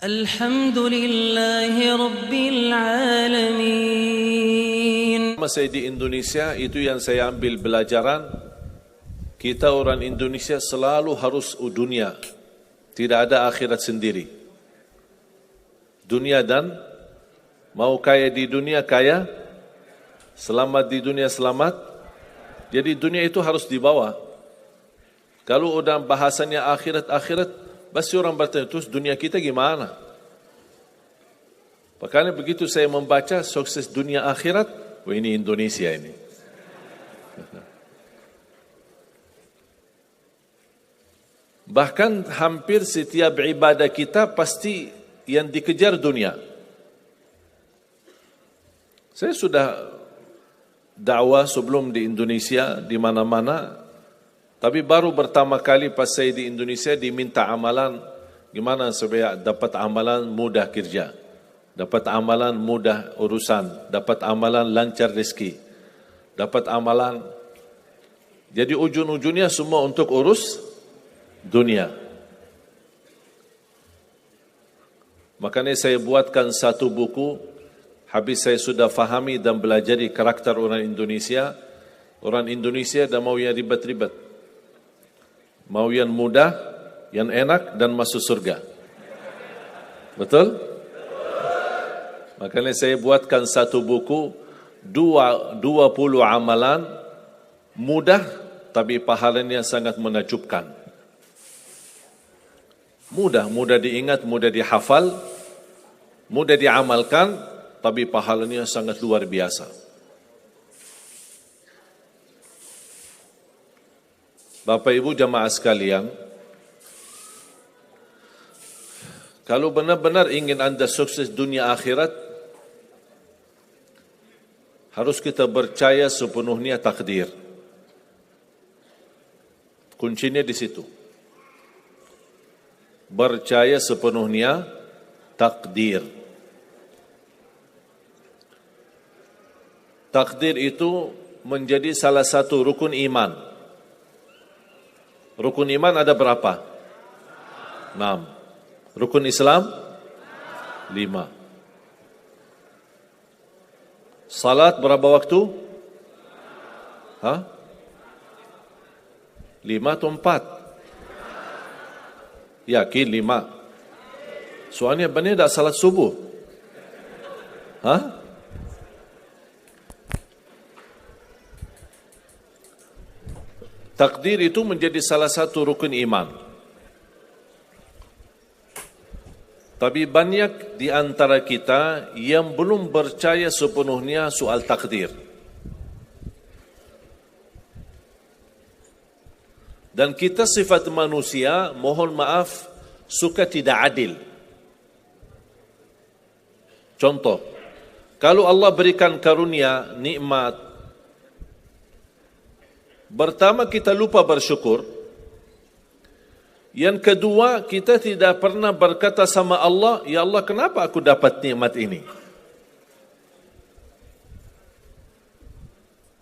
Alhamdulillahi Rabbil Alamin. Saya di Indonesia, itu yang saya ambil pelajaran. Kita orang Indonesia selalu harus dunia. Tidak ada akhirat sendiri. Dunia dan mau kaya di dunia kaya, selamat di dunia selamat. Jadi dunia itu harus dibawa. Kalau udah bahasanya akhirat, pasti orang bertanya, terus dunia kita gimana? Makanya begitu saya membaca sukses dunia akhirat, oh ini Indonesia ini. Bahkan hampir setiap ibadah kita pasti yang dikejar dunia. Saya sudah dakwah sebelum di Indonesia, di mana-mana. Tapi baru pertama kali pas saya di Indonesia diminta amalan, gimana supaya dapat amalan mudah kerja, dapat amalan mudah urusan, dapat amalan lancar rezeki, dapat amalan. Jadi ujung-ujungnya semua untuk urus dunia. Makanya saya buatkan satu buku, habis saya sudah fahami dan belajari karakter orang Indonesia. Orang Indonesia dah mau yang ribet-ribet. Mau yang mudah, yang enak dan masuk surga. Betul? Makanya saya buatkan satu buku, 20 amalan mudah tapi pahalanya sangat menakjubkan. Mudah diingat, mudah dihafal, mudah diamalkan, tapi pahalanya sangat luar biasa. Bapak Ibu jamaah sekalian, kalau benar-benar ingin Anda sukses dunia akhirat, harus kita percaya sepenuhnya takdir. Kuncinya di situ. Percaya sepenuhnya takdir. Takdir itu menjadi salah satu rukun iman. Rukun iman ada berapa? 6. Rukun Islam? 5. Salat berapa waktu? 5 atau 4? Yakin 5. Soalnya benar tak salat subuh? Takdir itu menjadi salah satu rukun iman. Tapi banyak di antara kita yang belum percaya sepenuhnya soal takdir. Dan kita sifat manusia, mohon maaf, suka tidak adil. Contoh, kalau Allah berikan karunia, nikmat, pertama kita lupa bersyukur. Yang kedua, kita tidak pernah berkata sama Allah, ya Allah kenapa aku dapat nikmat ini?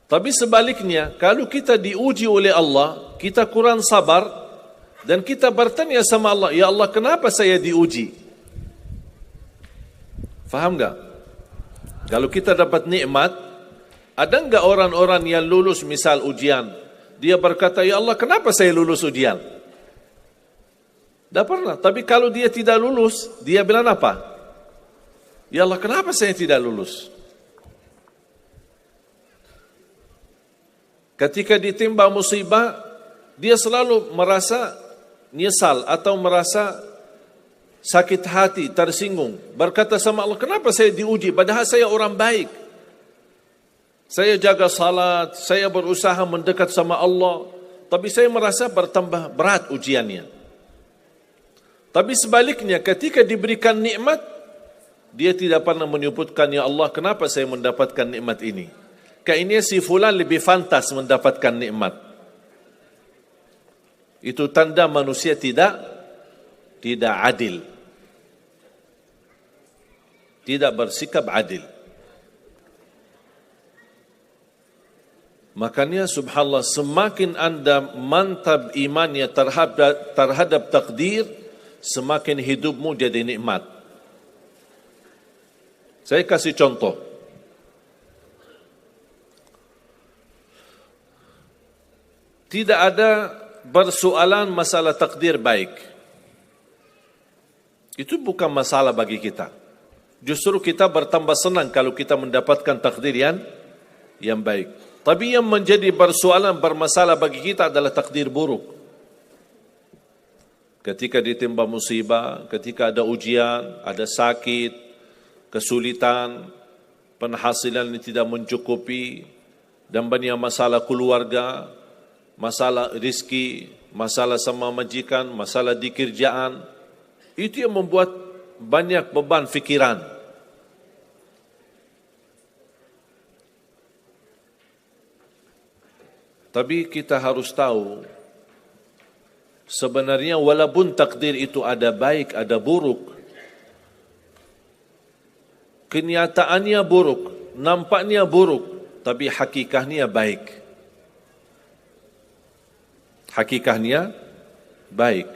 Tapi sebaliknya, kalau kita diuji oleh Allah, kita kurang sabar, dan kita bertanya sama Allah, ya Allah kenapa saya diuji? Faham enggak? Kalau kita dapat nikmat, ada enggak orang-orang yang lulus misal ujian, dia berkata, ya Allah kenapa saya lulus ujian? Tak pernah. Tapi kalau dia tidak lulus, dia bilang apa? Ya Allah kenapa saya tidak lulus? Ketika ditimpa musibah, dia selalu merasa nyesal atau merasa sakit hati, tersinggung. Berkata sama Allah, kenapa saya diuji? Padahal saya orang baik. Saya jaga salat, saya berusaha mendekat sama Allah. Tapi saya merasa bertambah berat ujiannya. Tapi sebaliknya, ketika diberikan nikmat, dia tidak pernah menyebutkan, ya Allah kenapa saya mendapatkan nikmat ini? Kayaknya si fulan lebih fantas mendapatkan nikmat. Itu tanda manusia tidak adil. Tidak bersikap adil. Makanya subhanallah, semakin anda mantap imannya terhadap takdir, semakin hidupmu jadi nikmat. Saya kasih contoh. Tidak ada persoalan masalah takdir baik. Itu bukan masalah bagi kita. Justru kita bertambah senang kalau kita mendapatkan takdir yang baik. Tapi yang menjadi persoalan bermasalah bagi kita adalah takdir buruk. Ketika ditimpa musibah, ketika ada ujian, ada sakit, kesulitan, penghasilan yang tidak mencukupi, dan banyak masalah keluarga, masalah rezeki, masalah sama majikan, masalah di kerjaan, itu yang membuat banyak beban fikiran. Tapi kita harus tahu, sebenarnya walaupun takdir itu ada baik, ada buruk, kenyataannya buruk, nampaknya buruk, tapi hakikahnya baik. Hakikahnya baik.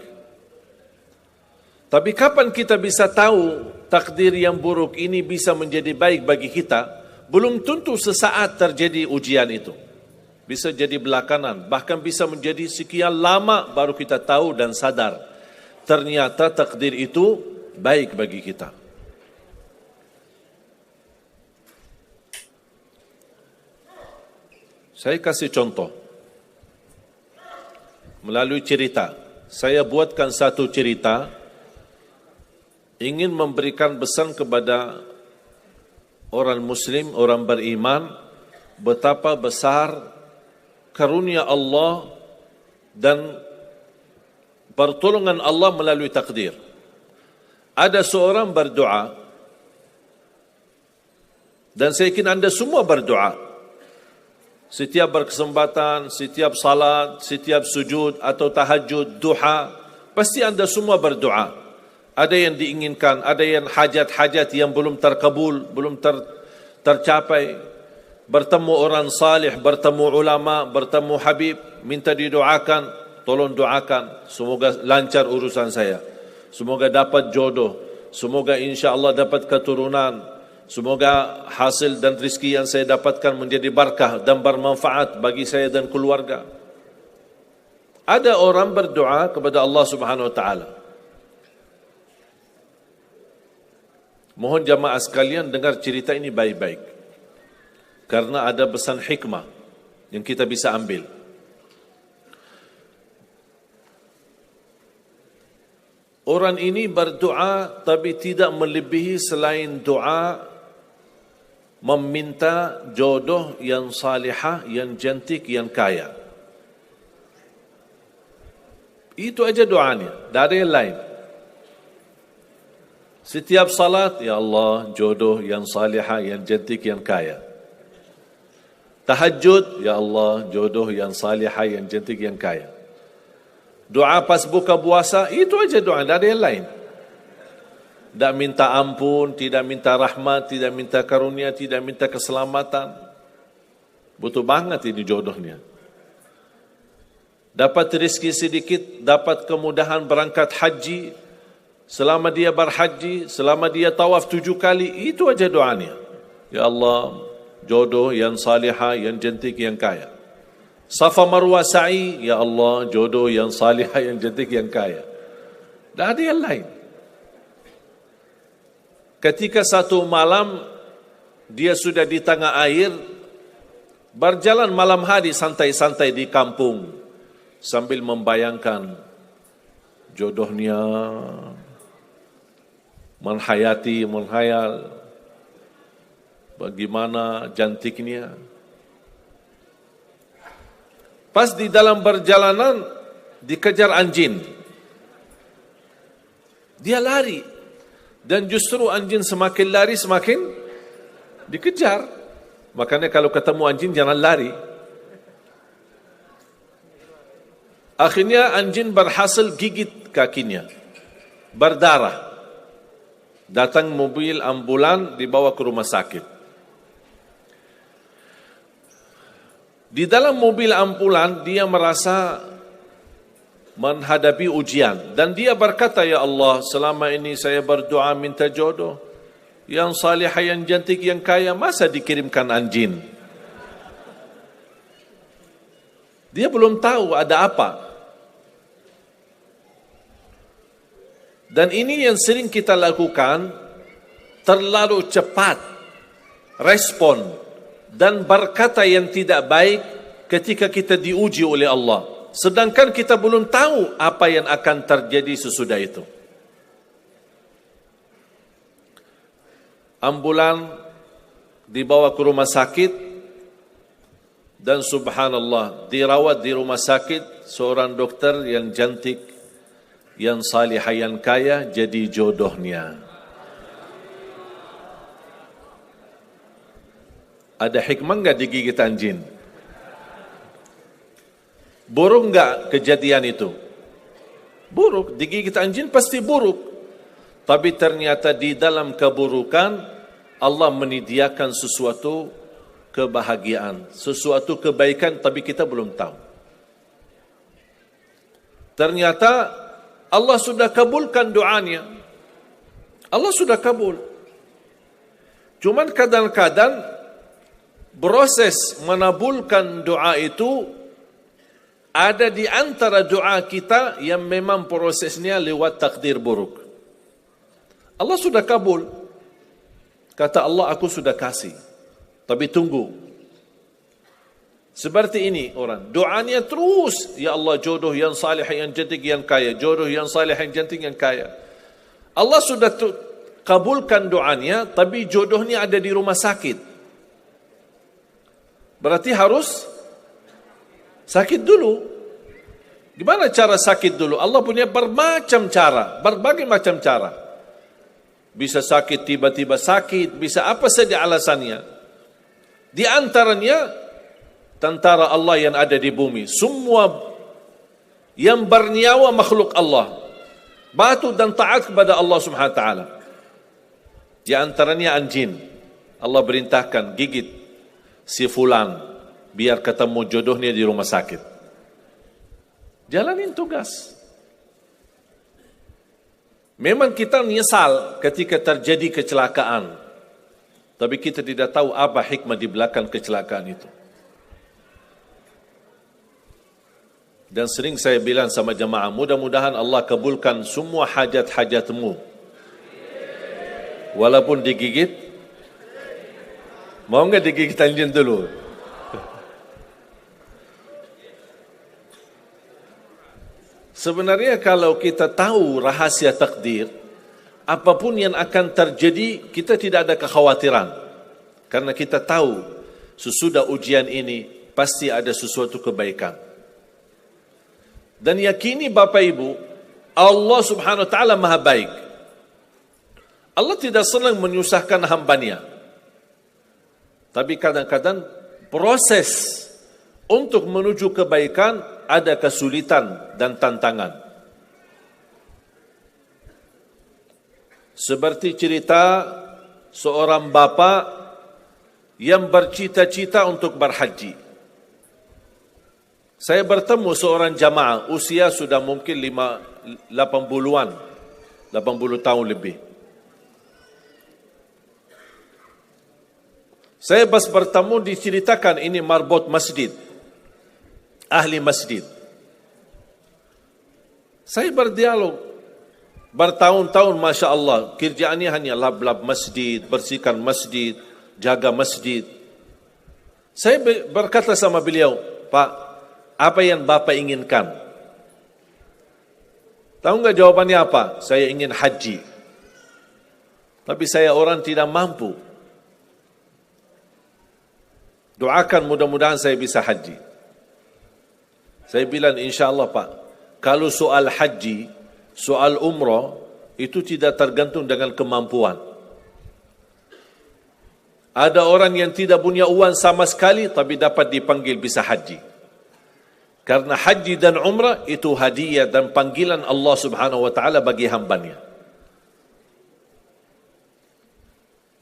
Tapi kapan kita bisa tahu takdir yang buruk ini bisa menjadi baik bagi kita? Belum tentu sesaat terjadi ujian itu. Bisa jadi belakangan, bahkan bisa menjadi sekian lama baru kita tahu dan sadar. Ternyata takdir itu baik bagi kita. Saya kasih contoh. Melalui cerita. Saya buatkan satu cerita, ingin memberikan pesan kepada orang Muslim, orang beriman, betapa besar karunia Allah dan pertolongan Allah melalui takdir. Ada seorang berdoa, dan saya yakin anda semua berdoa. Setiap berkesempatan, setiap salat, setiap sujud atau tahajud, duha, pasti anda semua berdoa. Ada yang diinginkan, ada yang hajat-hajat yang belum terkabul, belum tercapai. Bertemu orang salih, bertemu ulama, bertemu habib, minta didoakan, tolong doakan, semoga lancar urusan saya, semoga dapat jodoh, semoga insya-Allah dapat keturunan, semoga hasil dan rezeki yang saya dapatkan menjadi berkah dan bermanfaat bagi saya dan keluarga. Ada orang berdoa kepada Allah Subhanahu wa taala. Mohon jamaah sekalian dengar cerita ini baik-baik, karena ada pesan hikmah yang kita bisa ambil. Orang ini berdoa tapi tidak melebihi selain doa meminta jodoh yang salihah, yang cantik, yang kaya. Itu aja doanya, tak ada yang lain. Setiap salat, ya Allah, jodoh yang salihah, yang cantik, yang kaya. Tahajud, ya Allah, jodoh yang salihah, yang cantik, yang kaya. Doa pas buka puasa, itu aja doa, tidak ada yang lain. Tidak minta ampun, tidak minta rahmat, tidak minta karunia, tidak minta keselamatan. Butuh banget ini jodohnya. Dapat rezeki sedikit, dapat kemudahan berangkat haji. Selama dia berhaji, selama dia tawaf 7 kali, itu aja doanya. Ya Allah, jodoh yang salihah, yang cantik, yang kaya. Safa Marwah sa'i, ya Allah, jodoh yang salihah, yang cantik, yang kaya. Tak ada yang lain. Ketika satu malam dia sudah di tengah air, berjalan malam hari santai-santai di kampung sambil membayangkan jodohnya, menghayal bagaimana cantiknya. Pas di dalam perjalanan dikejar anjing. Dia lari, dan justru anjing semakin lari semakin dikejar. Makanya kalau ketemu anjing jangan lari. Akhirnya anjing berhasil gigit kakinya, berdarah. Datang mobil ambulan, dibawa ke rumah sakit. Di dalam mobil ambulan dia merasa menghadapi ujian, dan dia berkata, ya Allah, selama ini saya berdoa minta jodoh, yang salihah, yang cantik, yang kaya, masa dikirimkan anjing? Dia belum tahu ada apa. Dan ini yang sering kita lakukan, terlalu cepat respon dan berkata yang tidak baik ketika kita diuji oleh Allah. Sedangkan kita belum tahu apa yang akan terjadi sesudah itu. Ambulan dibawa ke rumah sakit dan subhanallah dirawat di rumah sakit seorang dokter yang cantik, yang salihah, yang kaya jadi jodohnya. Ada hikmah enggak digigit anjing? Buruk enggak kejadian itu? Buruk, digigit anjing pasti buruk. Tapi ternyata di dalam keburukan Allah menyediakan sesuatu kebahagiaan, sesuatu kebaikan, tapi kita belum tahu. Ternyata Allah sudah kabulkan doanya. Allah sudah kabul. Cuman kadang-kadang proses menabulkan doa itu ada di antara doa kita yang memang prosesnya lewat takdir buruk. Allah sudah kabul. Kata Allah, aku sudah kasih. Tapi tunggu. Seperti ini orang. Doanya terus. Ya Allah, jodoh yang salih, yang cantik, yang kaya. Jodoh yang salih, yang cantik, yang kaya. Allah sudah kabulkan doanya, tapi jodohnya ada di rumah sakit. Berarti harus sakit dulu. Gimana cara sakit dulu? Allah punya bermacam cara, berbagai macam cara. Bisa sakit, tiba-tiba sakit, bisa apa saja alasannya. Di antaranya, tentara Allah yang ada di bumi. Semua yang bernyawa makhluk Allah. Patuh dan taat kepada Allah subhanahu wa ta'ala. Di antaranya anjing. Allah perintahkan, gigit si fulan biar ketemu jodohnya di rumah sakit. Jalanin tugas. Memang kita menyesal ketika terjadi kecelakaan, tapi kita tidak tahu apa hikmah di belakang kecelakaan itu. Dan sering saya bilang sama jemaah, mudah-mudahan Allah kabulkan semua hajat-hajatmu. Walaupun digigit, mau enggak digigit anjing dulu? Sebenarnya kalau kita tahu rahasia takdir, apapun yang akan terjadi, kita tidak ada kekhawatiran. Karena kita tahu sesudah ujian ini pasti ada sesuatu kebaikan. Dan yakini Bapak Ibu, Allah subhanahu wa ta'ala maha baik. Allah tidak senang menyusahkan hambanya. Tapi kadang-kadang proses untuk menuju kebaikan ada kesulitan dan tantangan. Seperti cerita seorang bapa yang bercita-cita untuk berhaji. Saya bertemu seorang jamaah, usia sudah mungkin 80-an, 80 tahun lebih. Saya pas bertemu diceritakan ini marbot masjid, ahli masjid. Saya berdialog bertahun-tahun, Masya Allah, kerjaannya hanya lap-lap masjid, bersihkan masjid, jaga masjid. Saya berkata sama beliau, Pak, apa yang Bapak inginkan? Tahu enggak jawabannya apa? Saya ingin haji. Tapi saya orang tidak mampu. Doakan mudah-mudahan saya bisa haji. Saya bilang, insya Allah Pak, kalau soal haji, soal umrah, itu tidak tergantung dengan kemampuan. Ada orang yang tidak punya uang sama sekali, tapi dapat dipanggil bisa haji. Karena haji dan umrah itu hadiah dan panggilan Allah subhanahu wa ta'ala bagi hambanya.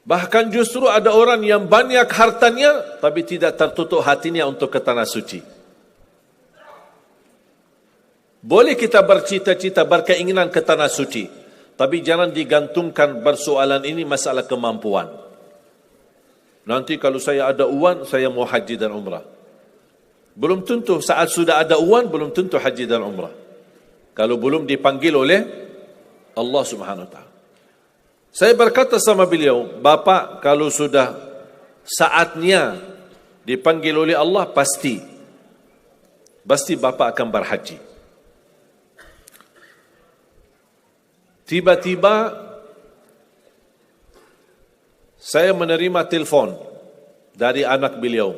Bahkan justru ada orang yang banyak hartanya, tapi tidak tertutup hatinya untuk ke tanah suci. Boleh kita bercita-cita, berkeinginan ke tanah suci, Tapi jangan digantungkan persoalan ini masalah kemampuan. Nanti kalau saya ada uang, saya mau haji dan umrah. Belum tentu, saat sudah ada uang, belum tentu haji dan umrah. Kalau belum dipanggil oleh Allah Subhanahu Wa Taala. Saya berkata sama beliau, Bapak kalau sudah saatnya dipanggil oleh Allah, pasti Bapak akan berhaji. Tiba-tiba saya menerima telefon dari anak beliau.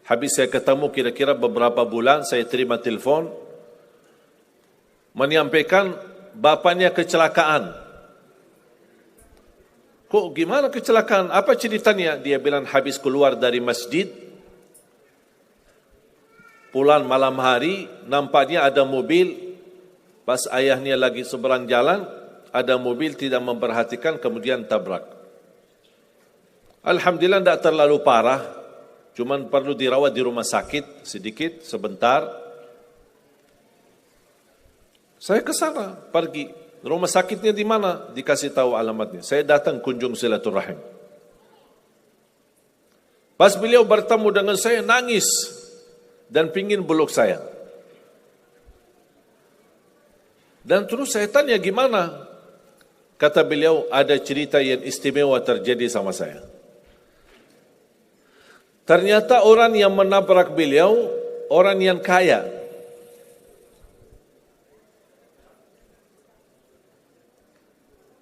Habis saya ketemu kira-kira beberapa bulan, saya terima telefon menyampaikan bapaknya kecelakaan. Kok gimana kecelakaan? Apa ceritanya? Dia bilang habis keluar dari masjid, pulang malam hari, nampaknya ada mobil. Pas ayahnya lagi seberang jalan, ada mobil tidak memperhatikan, kemudian tabrak. Alhamdulillah tidak terlalu parah, cuman perlu dirawat di rumah sakit sedikit, sebentar. Saya ke sana, pergi. Rumah sakitnya di mana? Dikasih tahu alamatnya. Saya datang kunjung silaturahim. Pas beliau bertemu dengan saya, nangis dan pingin peluk saya. Dan terus saya tanya gimana? Kata beliau, ada cerita yang istimewa terjadi sama saya. Ternyata orang yang menabrak beliau, orang yang kaya.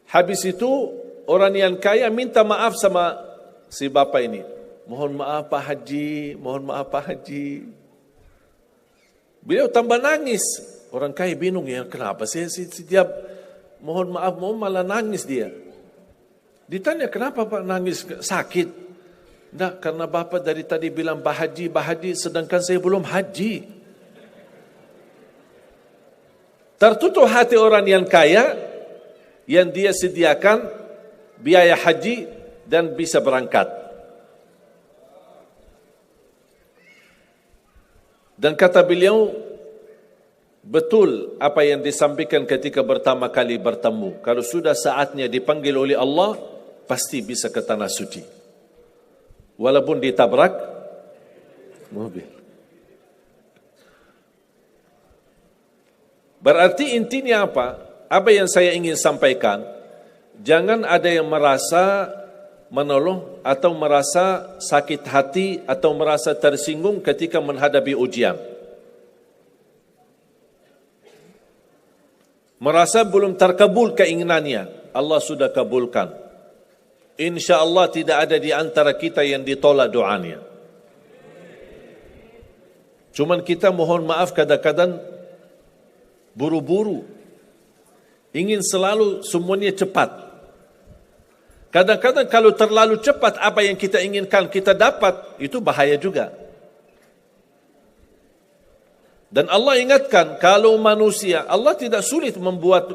Habis itu, orang yang kaya minta maaf sama si bapak ini. Mohon maaf Pak Haji, mohon maaf Pak Haji. Beliau tambah nangis. Orang kaya bingung, ya kenapa saya setiap mohon maaf malah nangis dia. Ditanya kenapa Pak nangis, sakit? Tidak, karena Bapak dari tadi bilang Pak Haji, sedangkan saya belum haji. Tertutup hati orang yang kaya, yang dia sediakan biaya haji dan bisa berangkat. Dan kata beliau, betul apa yang disampaikan ketika pertama kali bertemu. Kalau sudah saatnya dipanggil oleh Allah, pasti bisa ke tanah suci. Walaupun ditabrak mobil. Berarti intinya apa? Apa yang saya ingin sampaikan, jangan ada yang merasa menolong atau merasa sakit hati atau merasa tersinggung ketika menghadapi ujian. Merasa belum terkabul keinginannya, Allah sudah kabulkan. InsyaAllah tidak ada di antara kita yang ditolak doanya. Cuman kita mohon maaf kadang-kadang buru-buru. Ingin selalu semuanya cepat. Kadang-kadang kalau terlalu cepat apa yang kita inginkan kita dapat, itu bahaya juga. Dan Allah ingatkan, kalau manusia, Allah tidak sulit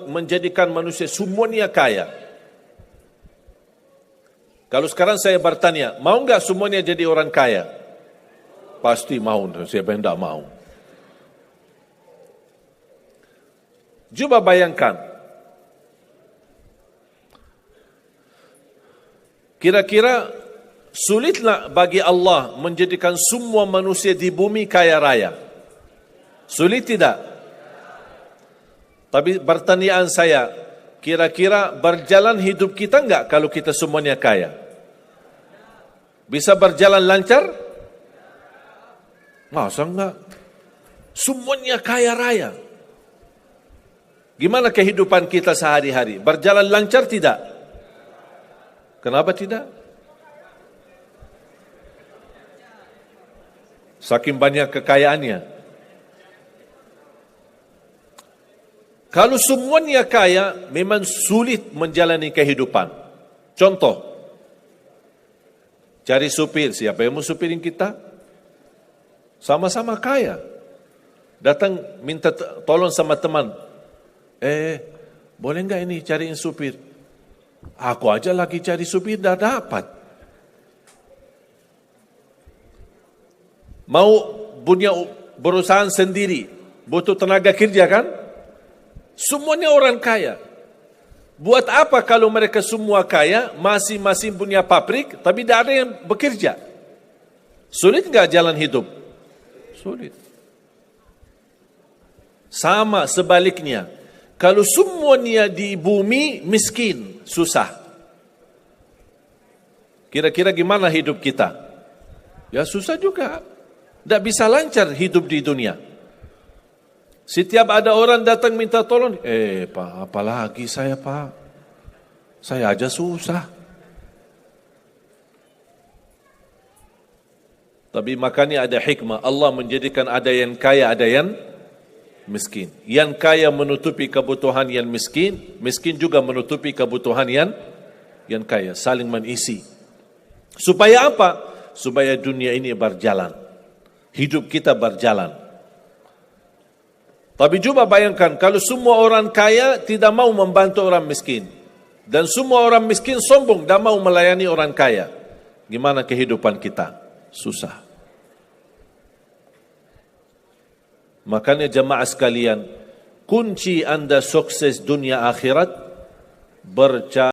menjadikan manusia semuanya kaya. Kalau sekarang saya bertanya, mau enggak semuanya jadi orang kaya? Pasti mau, siapa yang tidak mau. Coba bayangkan, kira-kira sulitlah bagi Allah menjadikan semua manusia di bumi kaya raya? Sulit tidak? Tapi pertanyaan saya, kira-kira berjalan hidup kita enggak kalau kita semuanya kaya? Bisa berjalan lancar? Masa enggak? Semuanya kaya raya. Gimana kehidupan kita sehari-hari? Berjalan lancar tidak? Kenapa tidak? Saking banyak kekayaannya. Kalau semuanya kaya, memang sulit menjalani kehidupan. Contoh, cari supir, siapa yang mau supirin kita? Sama-sama kaya. Datang minta tolong sama teman. Boleh enggak ini cariin supir? Aku aja lagi cari supir, dah dapat. Mau punya perusahaan sendiri, butuh tenaga kerja kan? Semuanya orang kaya. Buat apa kalau mereka semua kaya, masing-masing punya pabrik, tapi tidak ada yang bekerja? Sulit nggak jalan hidup? Sulit. Sama sebaliknya, kalau semuanya di bumi miskin, susah. Kira-kira gimana hidup kita? Ya susah juga. Tidak bisa lancar hidup di dunia. Setiap ada orang datang minta tolong, Pak, apalagi saya Pak? Saya aja susah. Tapi makanya ada hikmah. Allah menjadikan ada yang kaya, ada yang miskin. Yang kaya menutupi kebutuhan yang miskin, miskin juga menutupi kebutuhan yang kaya. Saling mengisi. Supaya apa? Supaya dunia ini berjalan. Hidup kita berjalan. Tapi coba bayangkan, kalau semua orang kaya tidak mau membantu orang miskin. Dan semua orang miskin sombong, tidak mau melayani orang kaya. Gimana kehidupan kita? Susah. Makanya jemaah sekalian, kunci Anda sukses dunia akhirat,